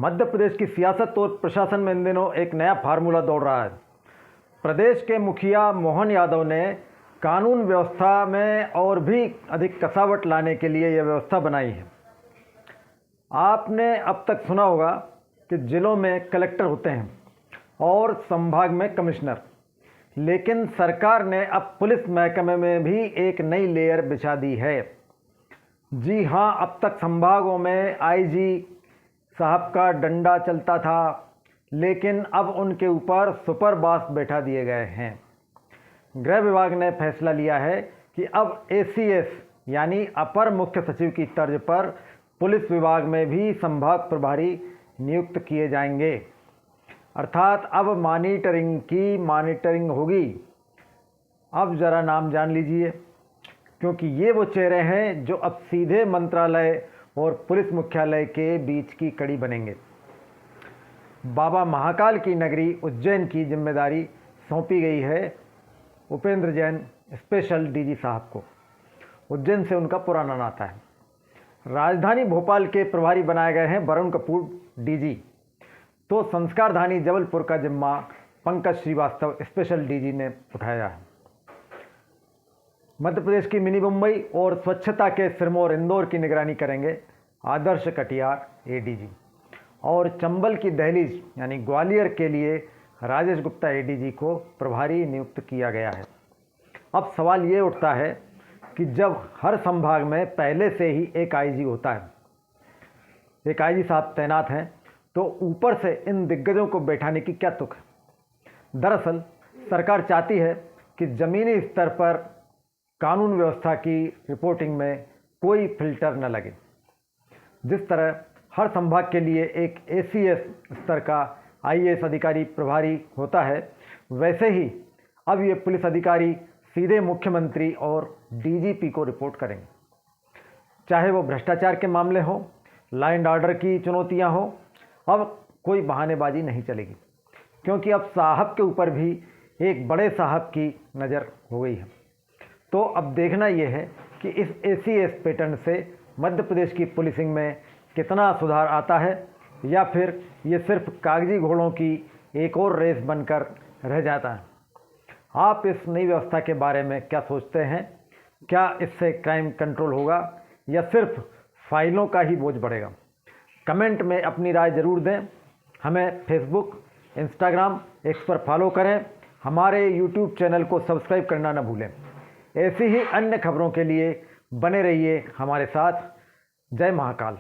मध्य प्रदेश की सियासत और प्रशासन में इन दिनों एक नया फार्मूला दौड़ रहा है। प्रदेश के मुखिया मोहन यादव ने कानून व्यवस्था में और भी अधिक कसावट लाने के लिए यह व्यवस्था बनाई है। आपने अब तक सुना होगा कि जिलों में कलेक्टर होते हैं और संभाग में कमिश्नर, लेकिन सरकार ने अब पुलिस महकमे में भी एक नई लेयर बिछा दी है। जी हाँ, अब तक संभागों में आईजी साहब का डंडा चलता था, लेकिन अब उनके ऊपर सुपर बॉस बैठा दिए गए हैं। गृह विभाग ने फैसला लिया है कि अब एसीएस यानी अपर मुख्य सचिव की तर्ज पर पुलिस विभाग में भी संभाग प्रभारी नियुक्त किए जाएंगे। अर्थात अब मॉनिटरिंग होगी। अब ज़रा नाम जान लीजिए, क्योंकि ये वो चेहरे हैं जो अब सीधे मंत्रालय और पुलिस मुख्यालय के बीच की कड़ी बनेंगे। बाबा महाकाल की नगरी उज्जैन की जिम्मेदारी सौंपी गई है उपेंद्र जैन स्पेशल डीजी साहब को। उज्जैन से उनका पुराना नाता है। राजधानी भोपाल के प्रभारी बनाए गए हैं वरुण कपूर डीजी, तो संस्कारधानी जबलपुर का जिम्मा पंकज श्रीवास्तव स्पेशल डीजी ने उठाया है। मध्य प्रदेश की मिनी मुंबई और स्वच्छता के सिरमौर इंदौर की निगरानी करेंगे आदर्श कटियार एडीजी, और चंबल की दहलीज यानी ग्वालियर के लिए राजेश गुप्ता एडीजी को प्रभारी नियुक्त किया गया है। अब सवाल ये उठता है कि जब हर संभाग में पहले से ही एक आईजी होता है, एक आईजी साहब तैनात हैं, तो ऊपर से इन दिग्गजों को बैठाने की क्या तुक है। दरअसल सरकार चाहती है कि ज़मीनी स्तर पर कानून व्यवस्था की रिपोर्टिंग में कोई फिल्टर न लगे। जिस तरह हर संभाग के लिए एक एसीएस स्तर का आईएएस अधिकारी प्रभारी होता है, वैसे ही अब ये पुलिस अधिकारी सीधे मुख्यमंत्री और डीजीपी को रिपोर्ट करेंगे। चाहे वो भ्रष्टाचार के मामले हों, लॉ एंड ऑर्डर की चुनौतियां हों, अब कोई बहानेबाजी नहीं चलेगी, क्योंकि अब साहब के ऊपर भी एक बड़े साहब की नज़र हो गई है। तो अब देखना यह है कि इस एसीएस पैटर्न से मध्य प्रदेश की पुलिसिंग में कितना सुधार आता है, या फिर ये सिर्फ कागजी घोड़ों की एक और रेस बनकर रह जाता है। आप इस नई व्यवस्था के बारे में क्या सोचते हैं? क्या इससे क्राइम कंट्रोल होगा या सिर्फ फाइलों का ही बोझ बढ़ेगा? कमेंट में अपनी राय ज़रूर दें। हमें फेसबुक, इंस्टाग्राम, एक्स पर फॉलो करें। हमारे यूट्यूब चैनल को सब्सक्राइब करना न भूलें। ऐसी ही अन्य खबरों के लिए बने रहिए हमारे साथ। जय महाकाल।